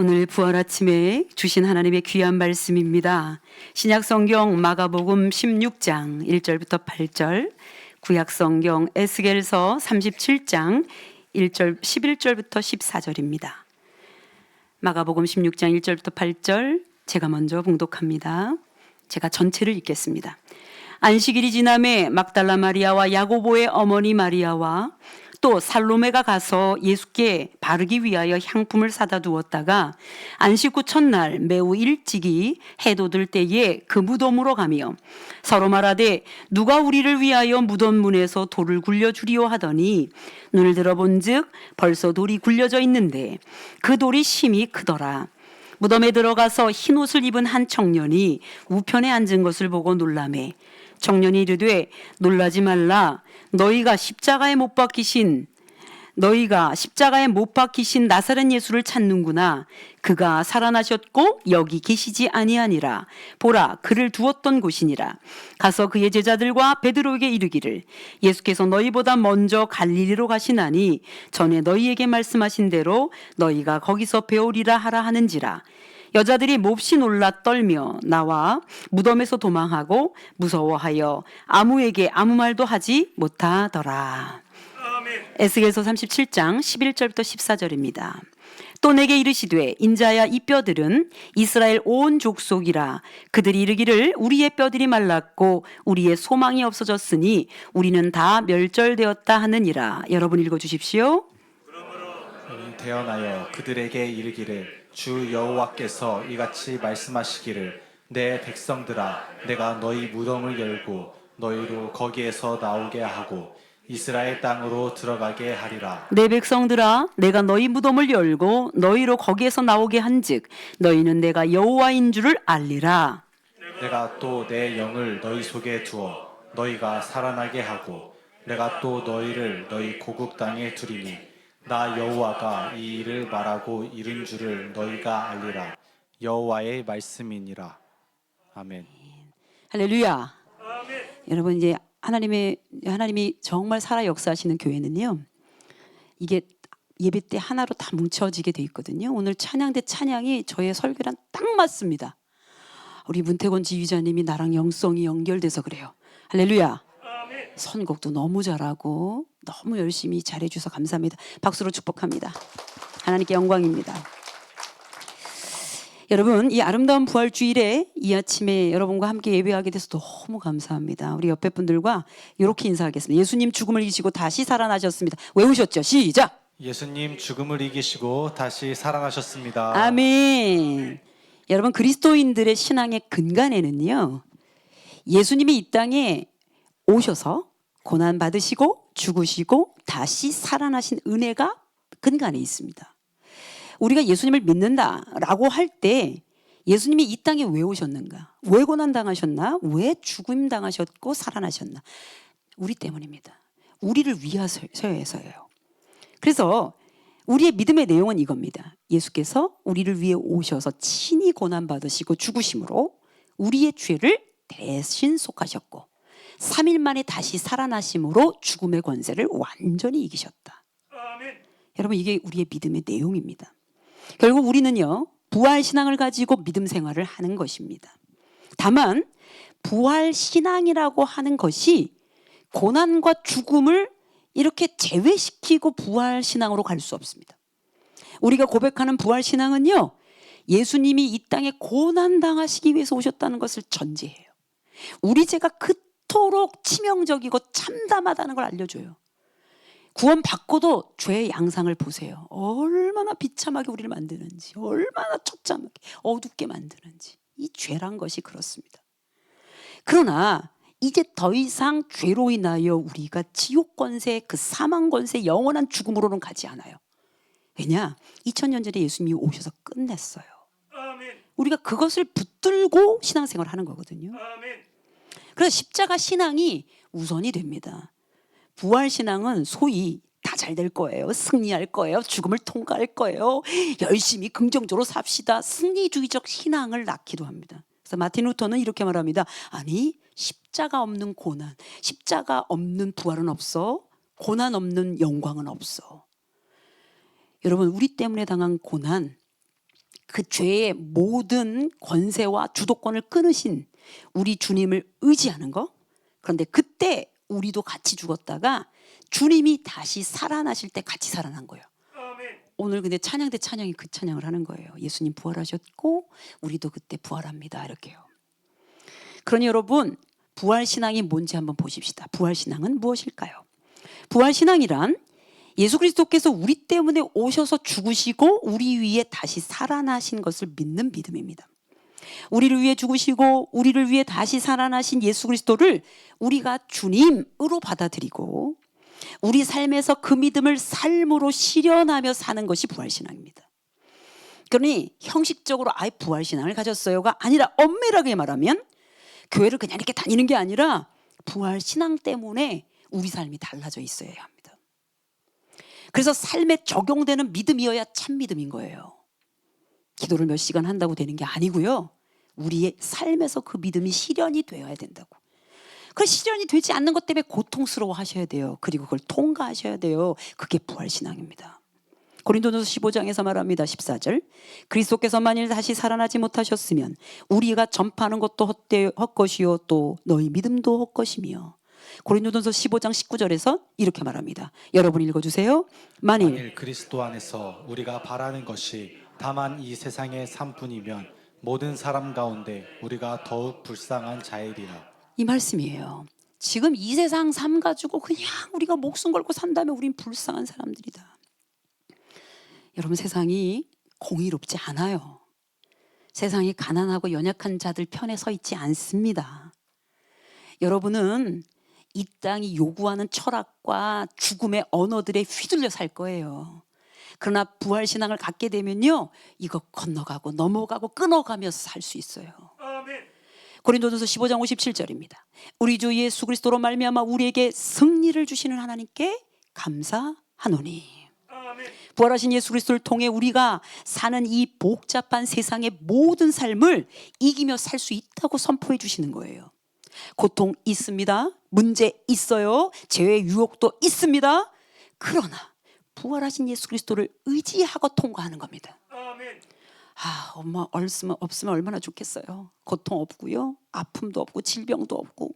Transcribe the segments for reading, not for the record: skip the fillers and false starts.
오늘 부활 아침에 주신 하나님의 귀한 말씀입니다. 신약 성경 마가복음 16장 1절부터 8절, 구약 성경 에스겔서 37장 1절 11절부터 14절입니다. 마가복음 16장 1절부터 8절 제가 먼저 봉독합니다. 제가 전체를 읽겠습니다. 안식일이 지남에 막달라 마리아와 야고보의 어머니 마리아와 또 살로메가 가서 예수께 바르기 위하여 향품을 사다 두었다가 안식 후 첫날 매우 일찍이 해도 들 때에 그 무덤으로 가며 서로 말하되 누가 우리를 위하여 무덤 문에서 돌을 굴려주리오 하더니 눈을 들어본즉 벌써 돌이 굴려져 있는데 그 돌이 심히 크더라. 무덤에 들어가서 흰 옷을 입은 한 청년이 우편에 앉은 것을 보고 놀라매 청년이 이르되 놀라지 말라. 너희가 십자가에 못 박히신 나사렛 예수를 찾는구나. 그가 살아나셨고 여기 계시지 아니하니라. 보라, 그를 두었던 곳이니라. 가서 그의 제자들과 베드로에게 이르기를 예수께서 너희보다 먼저 갈릴리로 가시나니 전에 너희에게 말씀하신 대로 너희가 거기서 배우리라 하라 하는지라. 여자들이 몹시 놀라 떨며 나와 무덤에서 도망하고 무서워하여 아무에게 아무 말도 하지 못하더라. 에스겔서 37장 11절부터 14절입니다. 또 내게 이르시되 인자야 이 뼈들은 이스라엘 온 족속이라. 그들이 이르기를 우리의 뼈들이 말랐고 우리의 소망이 없어졌으니 우리는 다 멸절되었다 하느니라. 여러분 읽어주십시오. 대언하여 그들에게 이르기를 주 여호와께서 이같이 말씀하시기를 내 백성들아 내가 너희 무덤을 열고 너희로 거기에서 나오게 하고 이스라엘 땅으로 들어가게 하리라. 내 백성들아 내가 너희 무덤을 열고 너희로 거기에서 나오게 한즉 너희는 내가 여호와인 줄을 알리라. 내가 또 내 영을 너희 속에 두어 너희가 살아나게 하고 내가 또 너희를 너희 고국 땅에 두리니 나 여호와가 이 일을 말하고 이른 줄을 너희가 알리라. 여호와의 말씀이니라. 아멘. 할렐루야. 아멘. 여러분 이제 하나님이 정말 살아 역사하시는 교회는요. 이게 예배 때 하나로 다 뭉쳐지게 돼 있거든요. 오늘 찬양대 찬양이 저의 설교랑 딱 맞습니다. 우리 문태곤 지휘자님이 나랑 영성이 연결돼서 그래요. 할렐루야. 선곡도 너무 잘하고 너무 열심히 잘해주셔서 감사합니다. 박수로 축복합니다. 하나님께 영광입니다. 여러분 이 아름다운 부활주일에 이 아침에 여러분과 함께 예배하게 돼서 너무 감사합니다. 우리 옆에 분들과 이렇게 인사하겠습니다. 예수님 죽음을 이기시고 다시 살아나셨습니다. 외우셨죠? 시작! 예수님 죽음을 이기시고 다시 살아나셨습니다. 아멘. 여러분 그리스도인들의 신앙의 근간에는요. 예수님이 이 땅에 오셔서 고난 받으시고 죽으시고 다시 살아나신 은혜가 근간에 있습니다. 우리가 예수님을 믿는다라고 할 때 예수님이 이 땅에 왜 오셨는가? 왜 고난 당하셨나? 왜 죽음 당하셨고 살아나셨나? 우리 때문입니다. 우리를 위하여서예요. 그래서 우리의 믿음의 내용은 이겁니다. 예수께서 우리를 위해 오셔서 친히 고난 받으시고 죽으심으로 우리의 죄를 대신 속하셨고 3일 만에 다시 살아나심으로 죽음의 권세를 완전히 이기셨다. 아멘. 여러분 이게 우리의 믿음의 내용입니다. 결국 우리는요 부활신앙을 가지고 믿음 생활을 하는 것입니다. 다만 부활신앙이라고 하는 것이 고난과 죽음을 이렇게 제외시키고 부활신앙으로 갈 수 없습니다. 우리가 고백하는 부활신앙은요 예수님이 이 땅에 고난당하시기 위해서 오셨다는 것을 전제해요. 우리 죄가 그토록 치명적이고 참담하다는 걸 알려줘요. 구원받고도 죄의 양상을 보세요. 얼마나 비참하게 우리를 만드는지, 얼마나 처참하게 어둡게 만드는지. 이 죄란 것이 그렇습니다. 그러나 이제 더 이상 죄로 인하여 우리가 지옥 권세, 그 사망 권세, 영원한 죽음으로는 가지 않아요. 왜냐? 2000년 전에 예수님이 오셔서 끝냈어요. 아멘. 우리가 그것을 붙들고 신앙생활을 하는 거거든요. 아멘. 그래서 십자가 신앙이 우선이 됩니다. 부활신앙은 소위 다 잘 될 거예요. 승리할 거예요. 죽음을 통과할 거예요. 열심히 긍정적으로 삽시다. 승리주의적 신앙을 낳기도 합니다. 그래서 마틴 루터는 이렇게 말합니다. 아니 십자가 없는 고난, 십자가 없는 부활은 없어. 고난 없는 영광은 없어. 여러분 우리 때문에 당한 고난 그 죄의 모든 권세와 주도권을 끊으신 우리 주님을 의지하는 거. 그런데 그때 우리도 같이 죽었다가 주님이 다시 살아나실 때 같이 살아난 거예요. 오늘 근데 찬양 대 찬양이 그 찬양을 하는 거예요. 예수님 부활하셨고 우리도 그때 부활합니다. 이렇게요. 그러니 여러분, 부활신앙이 뭔지 한번 보십시다. 부활신앙은 무엇일까요? 부활신앙이란 예수 그리스도께서 우리 때문에 오셔서 죽으시고 우리 위해 다시 살아나신 것을 믿는 믿음입니다. 우리를 위해 죽으시고 우리를 위해 다시 살아나신 예수 그리스도를 우리가 주님으로 받아들이고 우리 삶에서 그 믿음을 삶으로 실현하며 사는 것이 부활신앙입니다. 그러니 형식적으로 아예 부활신앙을 가졌어요가 아니라 엄밀하게 말하면 교회를 그냥 이렇게 다니는 게 아니라 부활신앙 때문에 우리 삶이 달라져 있어야 합니다. 그래서 삶에 적용되는 믿음이어야 참 믿음인 거예요. 기도를 몇 시간 한다고 되는 게 아니고요. 우리의 삶에서 그 믿음이 실현이 되어야 된다고. 그 실현이 되지 않는 것 때문에 고통스러워 하셔야 돼요. 그리고 그걸 통과하셔야 돼요. 그게 부활신앙입니다. 고린도전서 15장에서 말합니다. 14절. 그리스도께서 만일 다시 살아나지 못하셨으면 우리가 전파하는 것도 헛것이요 또 너희 믿음도 헛것이며. 고린도전서 15장 19절에서 이렇게 말합니다. 여러분 읽어주세요. 만일 그리스도 안에서 우리가 바라는 것이 다만 이 세상의 삶뿐이면 모든 사람 가운데 우리가 더욱 불쌍한 자이리라. 이 말씀이에요. 지금 이 세상 삶 가지고 그냥 우리가 목숨 걸고 산다면 우린 불쌍한 사람들이다. 여러분, 세상이 공의롭지 않아요. 세상이 가난하고 연약한 자들 편에 서 있지 않습니다. 여러분은 이 땅이 요구하는 철학과 죽음의 언어들에 휘둘려 살 거예요. 그러나 부활신앙을 갖게 되면요, 이거 건너가고 넘어가고 끊어가면서 살 수 있어요. 고린도전서 15장 57절입니다. 우리 주 예수 그리스도로 말미암아 우리에게 승리를 주시는 하나님께 감사하노니. 부활하신 예수 그리스도를 통해 우리가 사는 이 복잡한 세상의 모든 삶을 이기며 살 수 있다고 선포해 주시는 거예요. 고통 있습니다. 문제 있어요. 죄의 유혹도 있습니다. 그러나 부활하신 예수 그리스도를 의지하고 통과하는 겁니다. 엄마 없으면 얼마나 좋겠어요. 고통 없고요. 아픔도 없고 질병도 없고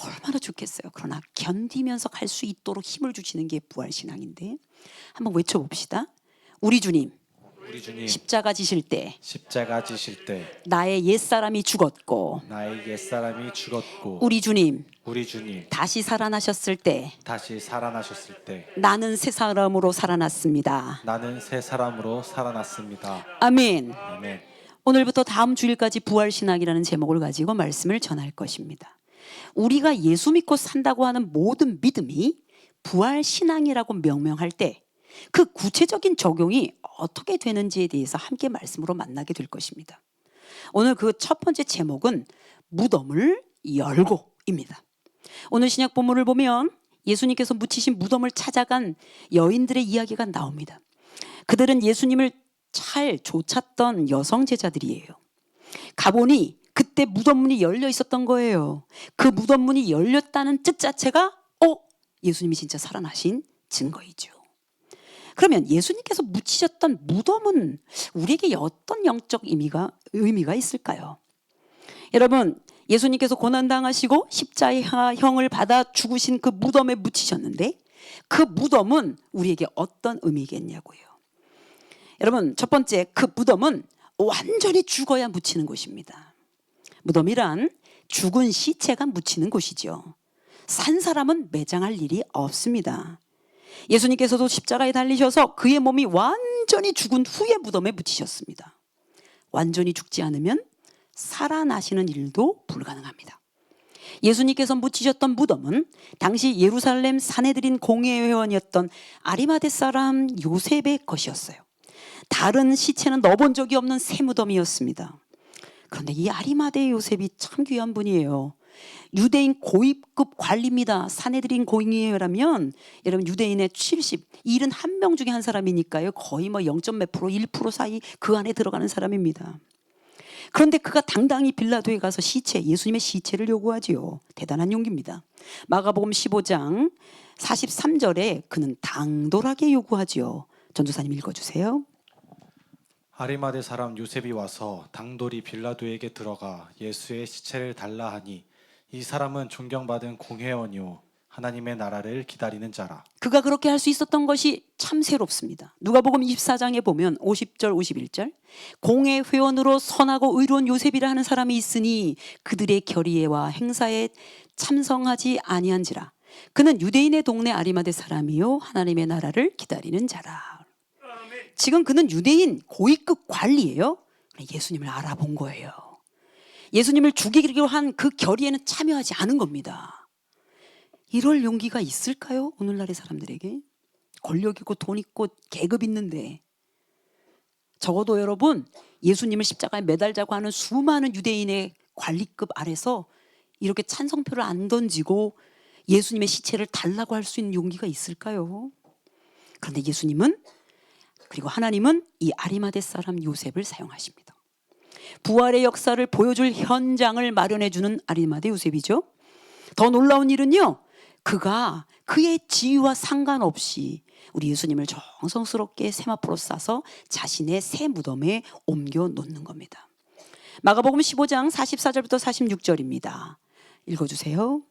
얼마나 좋겠어요. 그러나 견디면서 갈 수 있도록 힘을 주시는 게 부활신앙인데 한번 외쳐봅시다. 우리 주님 십자가 지실 때 나의 옛사람이 죽었고 우리 주님 다시 살아나셨을 때 나는 새 사람으로 살아났습니다. 아멘. 오늘부터 다음 주일까지 부활신앙이라는 제목을 가지고 말씀을 전할 것입니다. 우리가 예수 믿고 산다고 하는 모든 믿음이 부활신앙이라고 명명할 때 그 구체적인 적용이 어떻게 되는지에 대해서 함께 말씀으로 만나게 될 것입니다. 오늘 그 첫 번째 제목은 무덤을 열고입니다. 오늘 신약 본문을 보면 예수님께서 묻히신 무덤을 찾아간 여인들의 이야기가 나옵니다. 그들은 예수님을 잘 쫓았던 여성 제자들이에요. 가보니 그때 무덤문이 열려 있었던 거예요. 그 무덤문이 열렸다는 뜻 자체가 예수님이 진짜 살아나신 증거이죠. 그러면 예수님께서 묻히셨던 무덤은 우리에게 어떤 영적 의미가 있을까요? 여러분, 예수님께서 고난당하시고 십자가형을 받아 죽으신 그 무덤에 묻히셨는데 그 무덤은 우리에게 어떤 의미겠냐고요. 여러분, 첫 번째, 그 무덤은 완전히 죽어야 묻히는 곳입니다. 무덤이란 죽은 시체가 묻히는 곳이죠. 산 사람은 매장할 일이 없습니다. 예수님께서도 십자가에 달리셔서 그의 몸이 완전히 죽은 후에 무덤에 묻히셨습니다. 완전히 죽지 않으면 살아나시는 일도 불가능합니다. 예수님께서 묻히셨던 무덤은 당시 예루살렘 사내들인 공회회원이었던 아리마대 사람 요셉의 것이었어요. 다른 시체는 넣어본 적이 없는 새 무덤이었습니다. 그런데 이 아리마대 요셉이 참 귀한 분이에요. 유대인 고위급 관리입니다. 사내들인 공회회라면 여러분 유대인의 71명 중에 한 사람이니까요. 거의 0.몇 프로, 1% 사이 그 안에 들어가는 사람입니다. 그런데 그가 당당히 빌라도에 가서 예수님의 시체를 요구하지요. 대단한 용기입니다. 마가복음 15장 43절에 그는 당돌하게 요구하지요. 전도사님 읽어주세요. 아리마대 사람 요셉이 와서 당돌이 빌라도에게 들어가 예수의 시체를 달라 하니 이 사람은 존경받은 공회원이요 하나님의 나라를 기다리는 자라. 그가 그렇게 할 수 있었던 것이 참 새롭습니다. 누가복음 24장에 보면 50절 51절 공회 회원으로 선하고 의로운 요셉이라 하는 사람이 있으니 그들의 결의와 행사에 참성하지 아니한지라. 그는 유대인의 동네 아리마대 사람이요 하나님의 나라를 기다리는 자라. 지금 그는 유대인 고위급 관리예요. 예수님을 알아본 거예요. 예수님을 죽이기로 한 그 결의에는 참여하지 않은 겁니다. 이럴 용기가 있을까요? 오늘날의 사람들에게. 권력 있고 돈 있고 계급 있는데. 적어도 여러분 예수님을 십자가에 매달자고 하는 수많은 유대인의 관리급 아래서 이렇게 찬성표를 안 던지고 예수님의 시체를 달라고 할 수 있는 용기가 있을까요? 그런데 예수님은 그리고 하나님은 이 아리마대 사람 요셉을 사용하십니다. 부활의 역사를 보여줄 현장을 마련해주는 아리마대 요셉이죠. 더 놀라운 일은요. 그가 그의 지위와 상관없이 우리 예수님을 정성스럽게 세마포로 싸서 자신의 새 무덤에 옮겨 놓는 겁니다. 마가복음 15장 44절부터 46절입니다. 읽어주세요.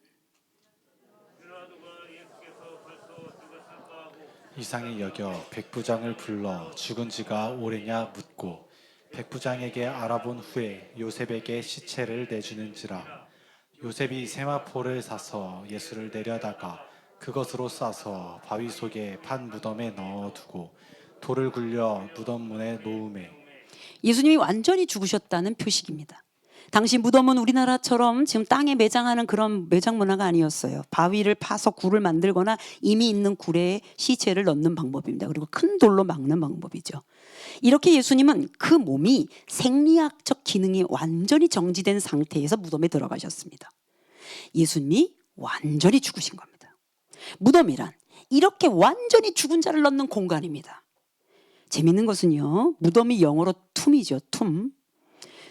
이상히 여겨 백부장을 불러 죽은 지가 오래냐 묻고 백부장에게 알아본 후에 요셉에게 시체를 내주는지라. 요셉이 세마포를 사서 예수를 내려다가 그것으로 싸서 바위 속에 판 무덤에 넣어두고 돌을 굴려 무덤 문에 놓음에. 예수님이 완전히 죽으셨다는 표식입니다. 당시 무덤은 우리나라처럼 지금 땅에 매장하는 그런 매장 문화가 아니었어요. 바위를 파서 굴을 만들거나 이미 있는 굴에 시체를 넣는 방법입니다. 그리고 큰 돌로 막는 방법이죠. 이렇게 예수님은 그 몸이 생리학적 기능이 완전히 정지된 상태에서 무덤에 들어가셨습니다. 예수님이 완전히 죽으신 겁니다. 무덤이란 이렇게 완전히 죽은 자를 넣는 공간입니다. 재밌는 것은요, 무덤이 영어로 툼이죠. 툼.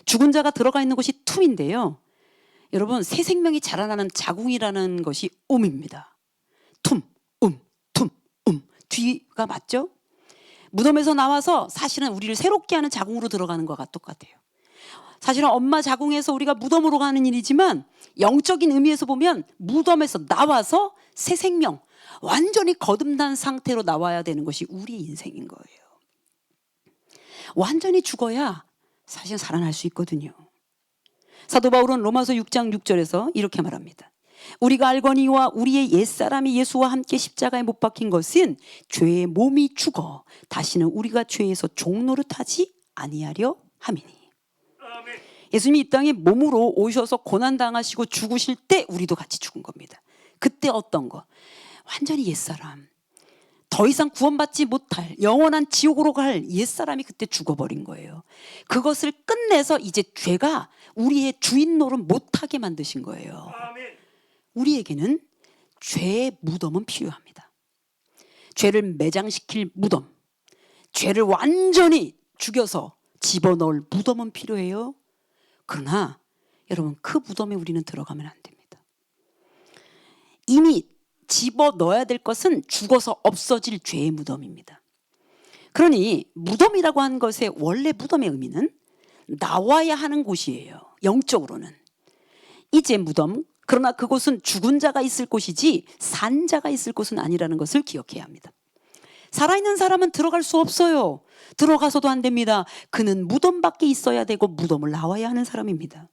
죽은 자가 들어가 있는 곳이 툼인데요. 여러분, 새 생명이 자라나는 자궁이라는 것이 음입니다. 툼, 툼, 뒤가 맞죠? 무덤에서 나와서 사실은 우리를 새롭게 하는 자궁으로 들어가는 것과 똑같아요. 사실은 엄마 자궁에서 우리가 무덤으로 가는 일이지만 영적인 의미에서 보면 무덤에서 나와서 새 생명, 완전히 거듭난 상태로 나와야 되는 것이 우리 인생인 거예요. 완전히 죽어야 사실 살아날 수 있거든요. 사도 바울은 로마서 6장 6절에서 이렇게 말합니다. 우리가 알거니와 우리의 옛사람이 예수와 함께 십자가에 못 박힌 것은 죄의 몸이 죽어 다시는 우리가 죄에서 종노릇하지 아니하려 함이니. 예수님이 이 땅에 몸으로 오셔서 고난당하시고 죽으실 때 우리도 같이 죽은 겁니다. 그때 어떤 거? 완전히 옛사람. 더 이상 구원받지 못할 영원한 지옥으로 갈 옛사람이 그때 죽어버린 거예요. 그것을 끝내서 이제 죄가 우리의 주인 노릇 못하게 만드신 거예요. 우리에게는 죄의 무덤은 필요합니다. 죄를 매장시킬 무덤, 죄를 완전히 죽여서 집어넣을 무덤은 필요해요. 그러나 여러분, 그 무덤에 우리는 들어가면 안 됩니다. 이미 집어넣어야 될 것은 죽어서 없어질 죄의 무덤입니다. 그러니 무덤이라고 하는 것의 원래 무덤의 의미는 나와야 하는 곳이에요. 영적으로는. 이제 무덤, 그러나 그곳은 죽은 자가 있을 곳이지 산 자가 있을 곳은 아니라는 것을 기억해야 합니다. 살아있는 사람은 들어갈 수 없어요. 들어가서도 안 됩니다. 그는 무덤 밖에 있어야 되고 무덤을 나와야 하는 사람입니다.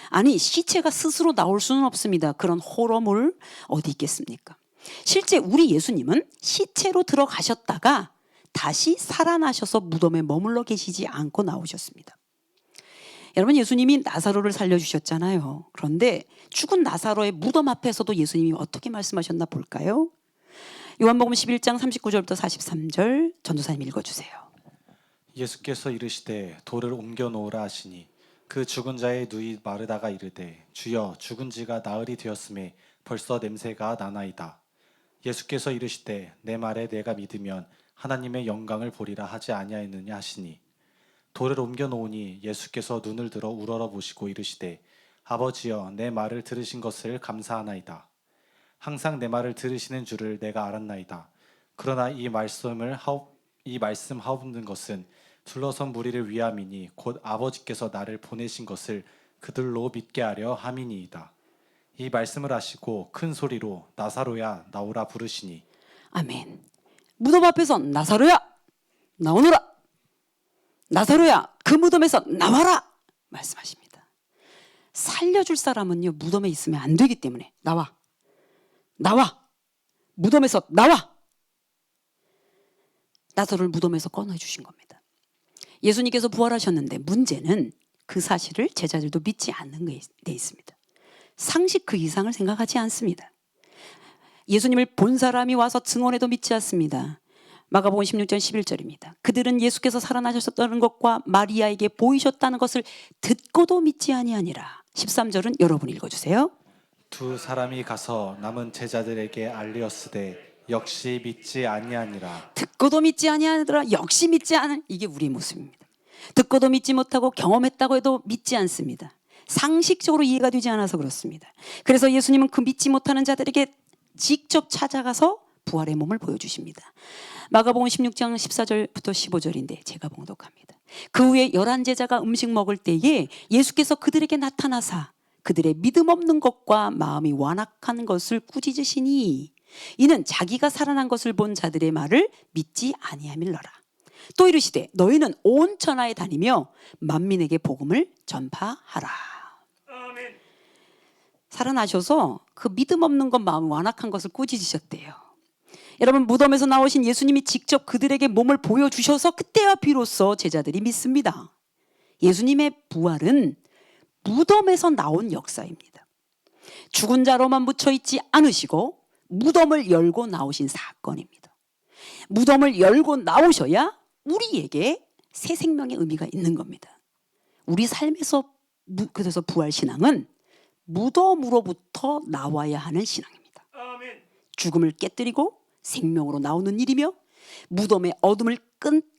아니, 시체가 스스로 나올 수는 없습니다. 그런 호러물 어디 있겠습니까? 실제 우리 예수님은 시체로 들어가셨다가 다시 살아나셔서 무덤에 머물러 계시지 않고 나오셨습니다. 여러분, 예수님이 나사로를 살려주셨잖아요. 그런데 죽은 나사로의 무덤 앞에서도 예수님이 어떻게 말씀하셨나 볼까요? 요한복음 11장 39절부터 43절 전도사님 읽어주세요. 예수께서 이르시되 돌을 옮겨 놓으라 하시니 그 죽은 자의 누이 마르다가 이르되 주여 죽은 지가 나흘이 되었음에 벌써 냄새가 나나이다. 예수께서 이르시되 내 말에 내가 믿으면 하나님의 영광을 보리라 하지 아니하였느냐 하시니 돌을 옮겨 놓으니 예수께서 눈을 들어 우러러 보시고 이르시되 아버지여 내 말을 들으신 것을 감사하나이다. 항상 내 말을 들으시는 줄을 내가 알았나이다. 그러나 이 말씀 하옵는 것은 둘러선 무리를 위함이니 곧 아버지께서 나를 보내신 것을 그들로 믿게 하려 함이니이다. 이 말씀을 하시고 큰 소리로 나사로야 나오라 부르시니 아멘. 무덤 앞에서 나사로야 나오너라. 나사로야 그 무덤에서 나와라 말씀하십니다. 살려줄 사람은요 무덤에 있으면 안 되기 때문에 나와 무덤에서 나와. 나사로를 무덤에서 꺼내주신 겁니다. 예수님께서 부활하셨는데 문제는 그 사실을 제자들도 믿지 않는 데 있습니다. 상식 그 이상을 생각하지 않습니다. 예수님을 본 사람이 와서 증언해도 믿지 않습니다. 마가복음 16장 11절입니다. 그들은 예수께서 살아나셨다는 것과 마리아에게 보이셨다는 것을 듣고도 믿지 아니하니라. 13절은 여러분 읽어주세요. 두 사람이 가서 남은 제자들에게 알리었으되 역시 믿지 아니하니라. 듣고도 믿지 아니하더라. 역시 믿지 않은 이게 우리의 모습입니다. 듣고도 믿지 못하고 경험했다고 해도 믿지 않습니다. 상식적으로 이해가 되지 않아서 그렇습니다. 그래서 예수님은 그 믿지 못하는 자들에게 직접 찾아가서 부활의 몸을 보여주십니다. 마가복음 16장 14절부터 15절인데 제가 봉독합니다. 그 후에 11제자가 음식 먹을 때에 예수께서 그들에게 나타나사 그들의 믿음 없는 것과 마음이 완악한 것을 꾸짖으시니 이는 자기가 살아난 것을 본 자들의 말을 믿지 아니함일러라. 또 이르시되 너희는 온 천하에 다니며 만민에게 복음을 전파하라. 아멘. 살아나셔서 그 믿음 없는 것 마음 완악한 것을 꾸짖으셨대요. 여러분 무덤에서 나오신 예수님이 직접 그들에게 몸을 보여주셔서 그때야 비로소 제자들이 믿습니다. 예수님의 부활은 무덤에서 나온 역사입니다. 죽은 자로만 묻혀있지 않으시고 무덤을 열고 나오신 사건입니다. 무덤을 열고 나오셔야 우리에게 새 생명의 의미가 있는 겁니다. 우리 삶에서 그래서 부활신앙은 무덤으로부터 나와야 하는 신앙입니다. 아멘. 죽음을 깨뜨리고 생명으로 나오는 일이며 무덤의 어둠을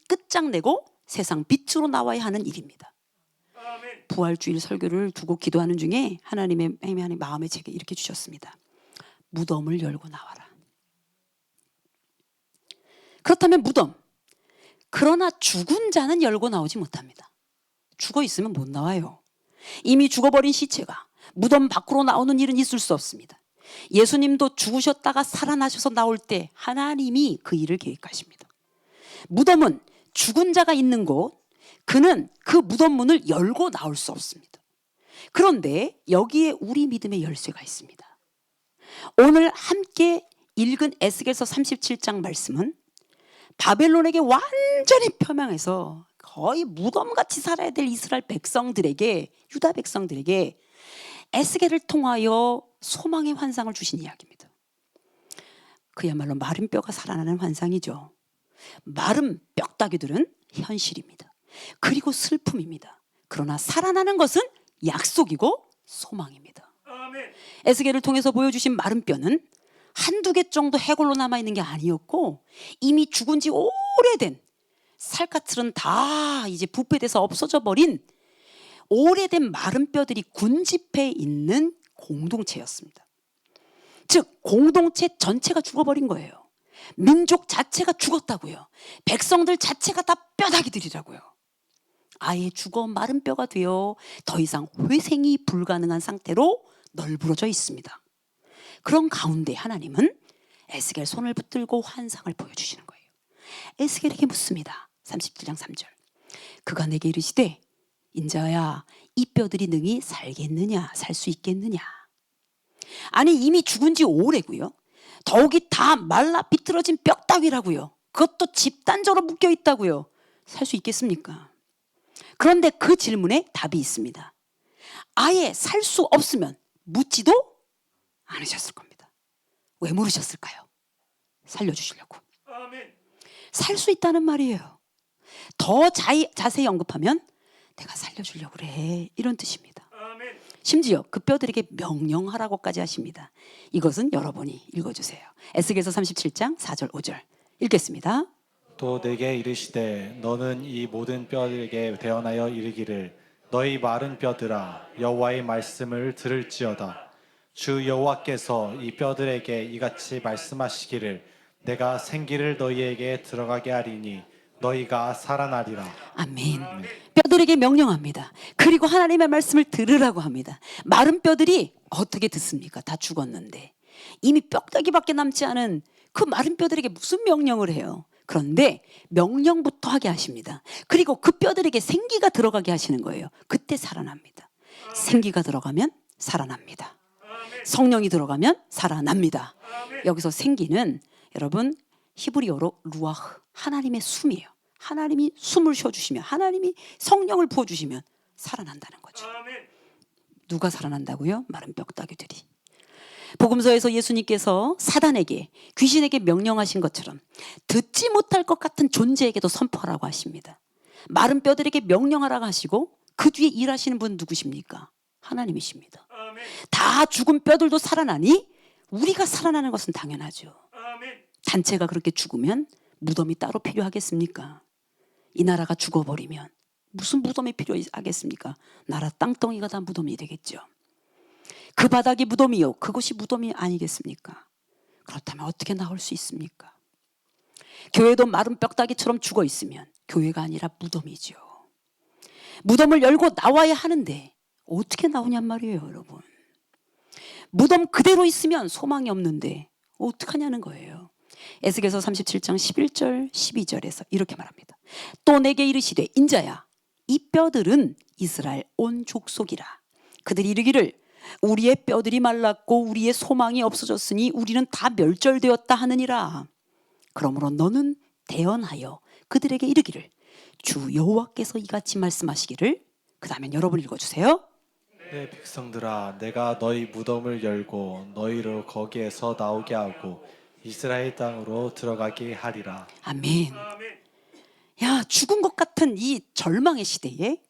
끝장내고 세상 빛으로 나와야 하는 일입니다. 아멘. 부활주일 설교를 두고 기도하는 중에 하나님의 마음에 제게 이렇게 주셨습니다. 무덤을 열고 나와라. 그렇다면 무덤. 그러나 죽은 자는 열고 나오지 못합니다. 죽어 있으면 못 나와요. 이미 죽어버린 시체가 무덤 밖으로 나오는 일은 있을 수 없습니다. 예수님도 죽으셨다가 살아나셔서 나올 때 하나님이 그 일을 계획하십니다. 무덤은 죽은 자가 있는 곳, 그는 그 무덤 문을 열고 나올 수 없습니다. 그런데 여기에 우리 믿음의 열쇠가 있습니다. 오늘 함께 읽은 에스겔서 37장 말씀은 바벨론에게 완전히 표명해서 거의 무덤같이 살아야 될 이스라엘 백성들에게, 유다 백성들에게 에스겔을 통하여 소망의 환상을 주신 이야기입니다. 그야말로 마른 뼈가 살아나는 환상이죠. 마른 뼈다귀들은 현실입니다. 그리고 슬픔입니다. 그러나 살아나는 것은 약속이고 소망입니다. 아멘. 에스겔을 통해서 보여주신 마른 뼈는 한두 개 정도 해골로 남아있는 게 아니었고 이미 죽은 지 오래된 살갗들은 다 이제 부패돼서 없어져 버린 오래된 마른 뼈들이 군집해 있는 공동체였습니다. 즉 공동체 전체가 죽어버린 거예요. 민족 자체가 죽었다고요. 백성들 자체가 다 뼈다귀들이라고요. 아예 죽어 마른 뼈가 되어 더 이상 회생이 불가능한 상태로 널브러져 있습니다. 그런 가운데 하나님은 에스겔 손을 붙들고 환상을 보여주시는 거예요. 에스겔에게 묻습니다. 37장 3절. 그가 내게 이르시되 인자야 이 뼈들이 능히 살겠느냐 살 수 있겠느냐. 아니 이미 죽은 지 오래고요. 더욱이 다 말라 비틀어진 뼈다귀라고요. 그것도 집단적으로 묶여 있다고요. 살 수 있겠습니까? 그런데 그 질문에 답이 있습니다. 아예 살 수 없으면 묻지도 않으셨을 겁니다. 왜 물으셨을까요? 살려주시려고. 아멘. 살 수 있다는 말이에요. 더 자세히 언급하면 내가 살려주려고 그래 이런 뜻입니다. 아멘. 심지어 그 뼈들에게 명령하라고까지 하십니다. 이것은 여러분이 읽어주세요. 에스겔서 37장 4절 5절 읽겠습니다. 또 내게 이르시되 너는 이 모든 뼈들에게 대언하여 이르기를 너희 마른 뼈들아 여호와의 말씀을 들을지어다. 주 여호와께서 이 뼈들에게 이같이 말씀하시기를 내가 생기를 너희에게 들어가게 하리니 너희가 살아나리라. 아멘. 뼈들에게 명령합니다. 그리고 하나님의 말씀을 들으라고 합니다. 마른 뼈들이 어떻게 듣습니까? 다 죽었는데. 이미 뼈다귀밖에 남지 않은 그 마른 뼈들에게 무슨 명령을 해요? 그런데 명령부터 하게 하십니다. 그리고 그 뼈들에게 생기가 들어가게 하시는 거예요. 그때 살아납니다. 생기가 들어가면 살아납니다. 성령이 들어가면 살아납니다. 여기서 생기는 여러분 히브리어로 루아흐, 하나님의 숨이에요. 하나님이 숨을 쉬어주시면, 하나님이 성령을 부어주시면 살아난다는 거죠. 누가 살아난다고요? 마른 뼈다귀들이. 복음서에서 예수님께서 사단에게, 귀신에게 명령하신 것처럼 듣지 못할 것 같은 존재에게도 선포하라고 하십니다. 마른 뼈들에게 명령하라고 하시고 그 뒤에 일하시는 분 누구십니까? 하나님이십니다. 다 죽은 뼈들도 살아나니 우리가 살아나는 것은 당연하죠. 단체가 그렇게 죽으면 무덤이 따로 필요하겠습니까? 이 나라가 죽어버리면 무슨 무덤이 필요하겠습니까? 나라 땅덩이가 다 무덤이 되겠죠. 그 바닥이 무덤이요, 그것이 무덤이 아니겠습니까? 그렇다면 어떻게 나올 수 있습니까? 교회도 마른 뼈다귀처럼 죽어 있으면 교회가 아니라 무덤이죠. 무덤을 열고 나와야 하는데 어떻게 나오냔 말이에요, 여러분. 무덤 그대로 있으면 소망이 없는데 어떡하냐는 거예요. 에스겔서 37장 11절 12절에서 이렇게 말합니다. 또 내게 이르시되 인자야, 이 뼈들은 이스라엘 온 족속이라. 그들이 이르기를 우리의 뼈들이 말랐고 우리의 소망이 없어졌으니 우리는 다 멸절되었다 하느니라. 그러므로 너는 대언하여 그들에게 이르기를 주 여호와께서 이같이 말씀하시기를. 그 다음엔 여러분 읽어주세요. 내 백성들아, 내가 너희 무덤을 열고 너희를 거기에서 나오게 하고 이스라엘 땅으로 들어가게 하리라. 아멘. 야, 죽은 것 같은 이 절망의 시대에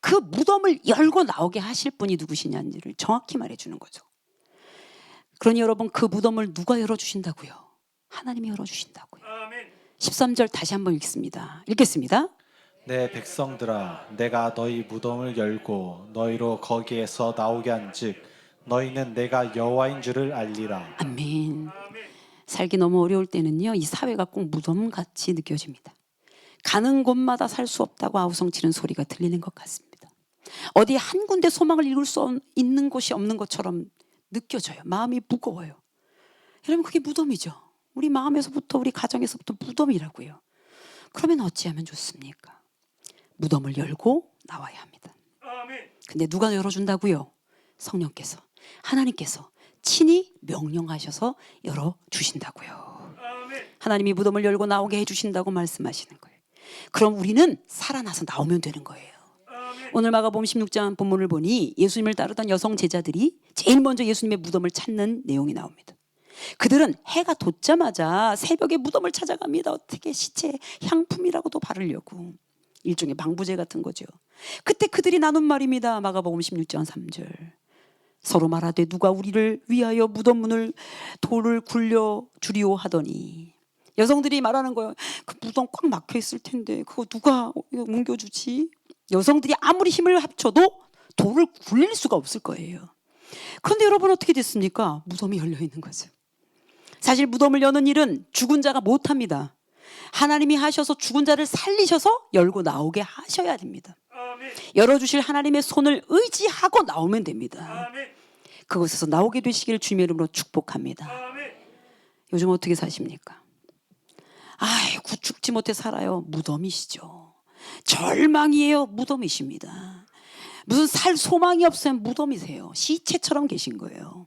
그 무덤을 열고 나오게 하실 분이 누구시냐를 정확히 말해주는 거죠. 그러니 여러분, 그 무덤을 누가 열어주신다고요? 하나님이 열어주신다고요. 13절 다시 한번 읽겠습니다. 내 백성들아, 내가 너희 무덤을 열고 너희로 거기에서 나오게 한즉 너희는 내가 여호와인 줄을 알리라. 아멘. 살기 너무 어려울 때는요, 이 사회가 꼭 무덤같이 느껴집니다. 가는 곳마다 살 수 없다고 아우성치는 소리가 들리는 것 같습니다. 어디 한 군데 소망을 이룰 수 있는 곳이 없는 것처럼 느껴져요. 마음이 무거워요. 여러분, 그게 무덤이죠. 우리 마음에서부터, 우리 가정에서부터 무덤이라고요. 그러면 어찌하면 좋습니까? 무덤을 열고 나와야 합니다. 근데 누가 열어준다고요? 성령께서, 하나님께서 친히 명령하셔서 열어주신다고요. 하나님이 무덤을 열고 나오게 해주신다고 말씀하시는 거예요. 그럼 우리는 살아나서 나오면 되는 거예요. 오늘 마가복음 16장 본문을 보니 예수님을 따르던 여성 제자들이 제일 먼저 예수님의 무덤을 찾는 내용이 나옵니다. 그들은 해가 돋자마자 새벽에 무덤을 찾아갑니다. 어떻게 시체 향품이라고도 바르려고. 일종의 방부제 같은 거죠. 그때 그들이 나눈 말입니다. 마가복음 16장 3절. 서로 말하되 누가 우리를 위하여 무덤 문을 돌을 굴려 주리오 하더니. 여성들이 말하는 거예요. 그 무덤 꽉 막혀 있을 텐데 그거 누가 옮겨주지? 여성들이 아무리 힘을 합쳐도 돌을 굴릴 수가 없을 거예요. 그런데 여러분, 어떻게 됐습니까? 무덤이 열려 있는 거죠. 사실 무덤을 여는 일은 죽은 자가 못합니다. 하나님이 하셔서 죽은 자를 살리셔서 열고 나오게 하셔야 됩니다. 열어주실 하나님의 손을 의지하고 나오면 됩니다. 그곳에서 나오게 되시기를 주님의 이름으로 축복합니다. 요즘 어떻게 사십니까? 아이고, 죽지 못해 살아요. 무덤이시죠. 절망이에요. 무덤이십니다. 무슨 살 소망이 없어요. 무덤이세요. 시체처럼 계신 거예요.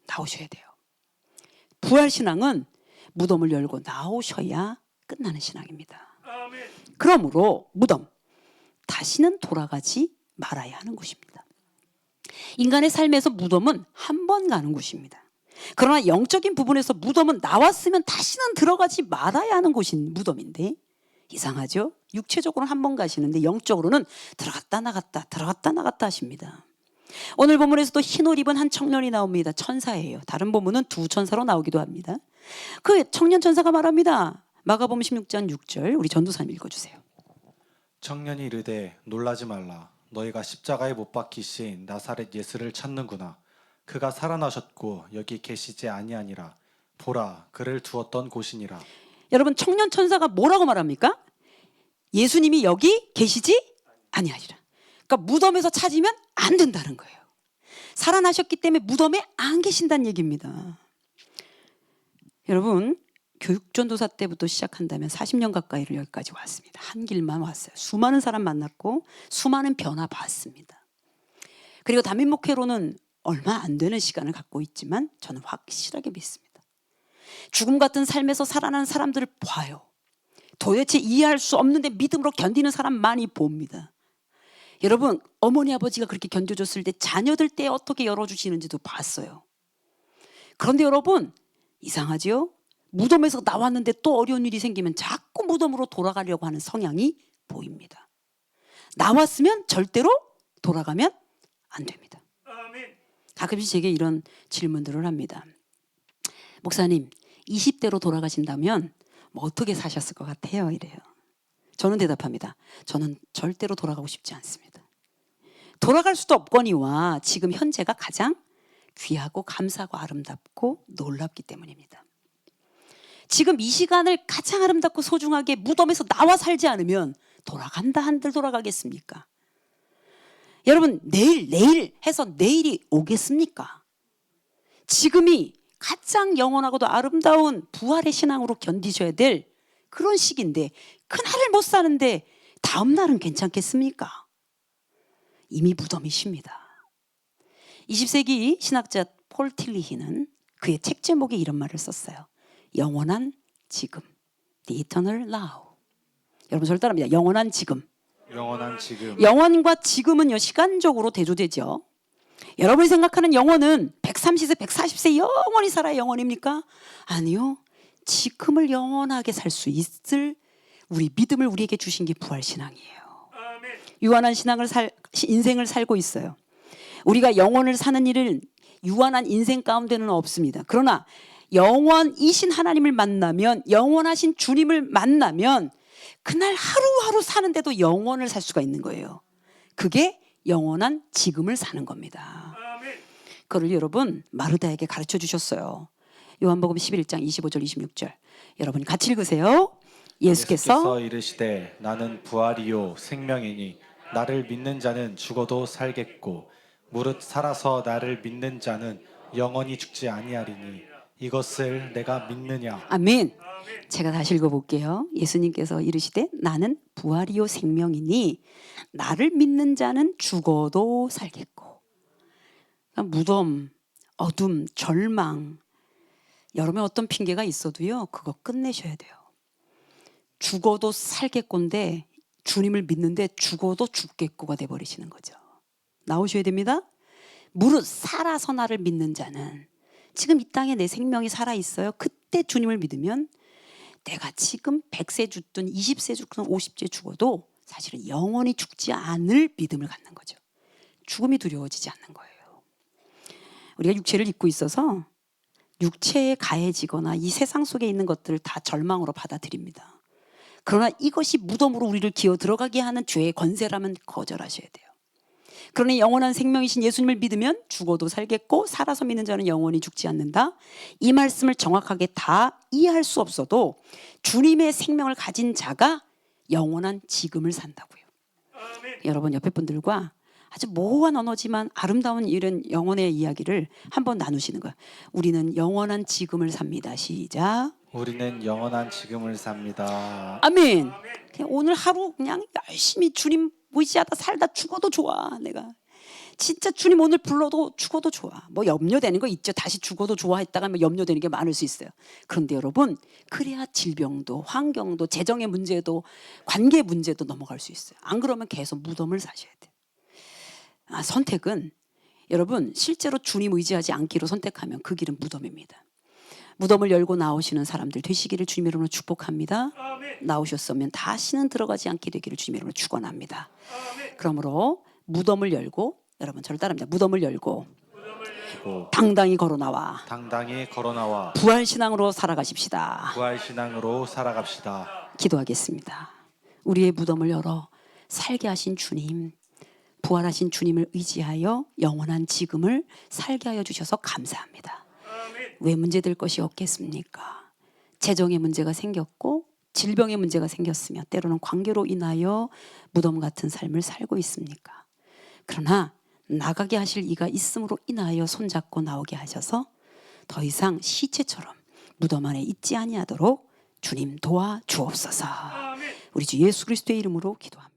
나오셔야 돼요. 부활신앙은 무덤을 열고 나오셔야 끝나는 신앙입니다. 그러므로 무덤, 다시는 돌아가지 말아야 하는 곳입니다. 인간의 삶에서 무덤은 한 번 가는 곳입니다. 그러나 영적인 부분에서 무덤은 나왔으면 다시는 들어가지 말아야 하는 곳이 무덤인데, 이상하죠? 육체적으로는 한 번 가시는데 영적으로는 들어갔다 나갔다 하십니다. 오늘 본문에서도 흰 옷 입은 한 청년이 나옵니다. 천사예요. 다른 본문은 두 천사로 나오기도 합니다. 그 청년 천사가 말합니다. 마가복음 16장 6절, 우리 전도사님 읽어주세요. 청년이 이르되 놀라지 말라. 너희가 십자가에 못 박히신 나사렛 예수를 찾는구나. 그가 살아나셨고 여기 계시지 아니하니라. 보라, 그를 두었던 곳이니라. 여러분, 청년 천사가 뭐라고 말합니까? 예수님이 여기 계시지 아니하리라. 그러니까 무덤에서 찾으면 안 된다는 거예요. 살아나셨기 때문에 무덤에 안 계신다는 얘기입니다. 여러분, 교육전도사 때부터 시작한다면 40년 가까이를 여기까지 왔습니다. 한 길만 왔어요. 수많은 사람 만났고 수많은 변화 봤습니다. 그리고 담임 목회로는 얼마 안 되는 시간을 갖고 있지만 저는 확실하게 믿습니다. 죽음 같은 삶에서 살아난 사람들을 봐요. 도대체 이해할 수 없는데 믿음으로 견디는 사람 많이 봅니다. 여러분, 어머니 아버지가 그렇게 견뎌줬을 때 자녀들 때 어떻게 열어주시는지도 봤어요. 그런데 여러분, 이상하지요? 무덤에서 나왔는데 또 어려운 일이 생기면 자꾸 무덤으로 돌아가려고 하는 성향이 보입니다. 나왔으면 절대로 돌아가면 안 됩니다. 아멘. 가끔씩 제게 이런 질문들을 합니다. 목사님, 20대로 돌아가신다면 뭐 어떻게 사셨을 것 같아요? 이래요. 저는 대답합니다. 저는 절대로 돌아가고 싶지 않습니다. 돌아갈 수도 없거니와 지금 현재가 가장 귀하고 감사하고 아름답고 놀랍기 때문입니다. 지금 이 시간을 가장 아름답고 소중하게 무덤에서 나와 살지 않으면 돌아간다 한들 돌아가겠습니까? 여러분, 내일 해서 내일이 오겠습니까? 지금이 가장 영원하고도 아름다운 부활의 신앙으로 견디셔야 될 그런 시기인데 그날을 못 사는데 다음 날은 괜찮겠습니까? 이미 무덤이십니다. 20세기 신학자 폴 틸리히는 그의 책 제목에 이런 말을 썼어요. 영원한 지금, The Eternal Now. 여러분 저를 따라합니다. 영원한 지금. 영원한 지금. 영원과 지금은요 시간적으로 대조되죠. 여러분이 생각하는 영혼은 130세, 140세 영원히 살아야 영원입니까? 아니요. 지금을 영원하게 살 수 있을 우리 믿음을 우리에게 주신 게 부활신앙이에요. 아멘. 유한한 인생을 살고 있어요. 우리가 영원을 사는 일은 유한한 인생 가운데는 없습니다. 그러나 영원이신 하나님을 만나면, 영원하신 주님을 만나면 그날 하루하루 사는데도 영원을 살 수가 있는 거예요. 그게 영원한 지금을 사는 겁니다. 아멘. 그걸 여러분 마르다에게 가르쳐 주셨어요. 요한복음 11장 25절 26절. 여러분 같이 읽으세요. 예수께서 이르시되 나는 부활이요 생명이니 나를 믿는 자는 죽어도 살겠고 무릇 살아서 나를 믿는 자는 영원히 죽지 아니하리니 이것을 내가 믿느냐. 아멘. 제가 다시 읽어볼게요. 예수님께서 이르시되 나는 부활이요 생명이니 나를 믿는 자는 죽어도 살겠고. 무덤, 어둠, 절망, 여러분의 어떤 핑계가 있어도요 그거 끝내셔야 돼요. 죽어도 살겠고인데 주님을 믿는데 죽어도 죽겠고가 돼버리시는 거죠. 나오셔야 됩니다. 무릇 살아서 나를 믿는 자는, 지금 이 땅에 내 생명이 살아있어요. 그때 주님을 믿으면 내가 지금 100세 죽든 20세 죽든 50세 죽어도 사실은 영원히 죽지 않을 믿음을 갖는 거죠. 죽음이 두려워지지 않는 거예요. 우리가 육체를 입고 있어서 육체에 가해지거나 이 세상 속에 있는 것들을 다 절망으로 받아들입니다. 그러나 이것이 무덤으로 우리를 기어 들어가게 하는 죄의 권세라면 거절하셔야 돼요. 그러니 영원한 생명이신 예수님을 믿으면 죽어도 살겠고 살아서 믿는 자는 영원히 죽지 않는다. 이 말씀을 정확하게 다 이해할 수 없어도 주님의 생명을 가진 자가 영원한 지금을 산다고요. 아멘. 여러분 옆에 분들과 아주 모호한 언어지만 아름다운 이런 영혼의 이야기를 한번 나누시는 거예요. 우리는 영원한 지금을 삽니다. 시작. 우리는 영원한 지금을 삽니다. 아멘. 그냥 오늘 하루 그냥 열심히 주님 의지하다 살다 죽어도 좋아. 내가 진짜 주님 오늘 불러도 죽어도 좋아. 뭐 염려되는 거 있죠. 다시 죽어도 좋아했다가 뭐 염려되는 게 많을 수 있어요. 그런데 여러분 그래야 질병도 환경도 재정의 문제도 관계 문제도 넘어갈 수 있어요. 안 그러면 계속 무덤을 사셔야 돼요. 선택은 여러분 실제로 주님 의지하지 않기로 선택하면 그 길은 무덤입니다. 무덤을 열고 나오시는 사람들 되시기를 주님 이름으로 축복합니다. 아멘. 나오셨으면 다시는 들어가지 않게 되기를 주님 이름으로 축원합니다. 아멘. 그러므로 무덤을 열고, 여러분 저를 따릅니다. 무덤을 열고 그리고 당당히 걸어 나와 당당히 걸어나와 부활 신앙으로 살아가십시다. 부활 신앙으로 살아갑시다. 기도하겠습니다. 우리의 무덤을 열어 살게 하신 주님, 부활하신 주님을 의지하여 영원한 지금을 살게 하여 주셔서 감사합니다. 아멘. 왜 문제될 것이 없겠습니까? 재정의 문제가 생겼고 질병의 문제가 생겼으며 때로는 관계로 인하여 무덤 같은 삶을 살고 있습니까? 그러나 나가게 하실 이가 있음으로 인하여 손잡고 나오게 하셔서 더 이상 시체처럼 무덤 안에 있지 아니하도록 주님 도와 주옵소서. 아멘. 우리 주 예수 그리스도의 이름으로 기도합니다.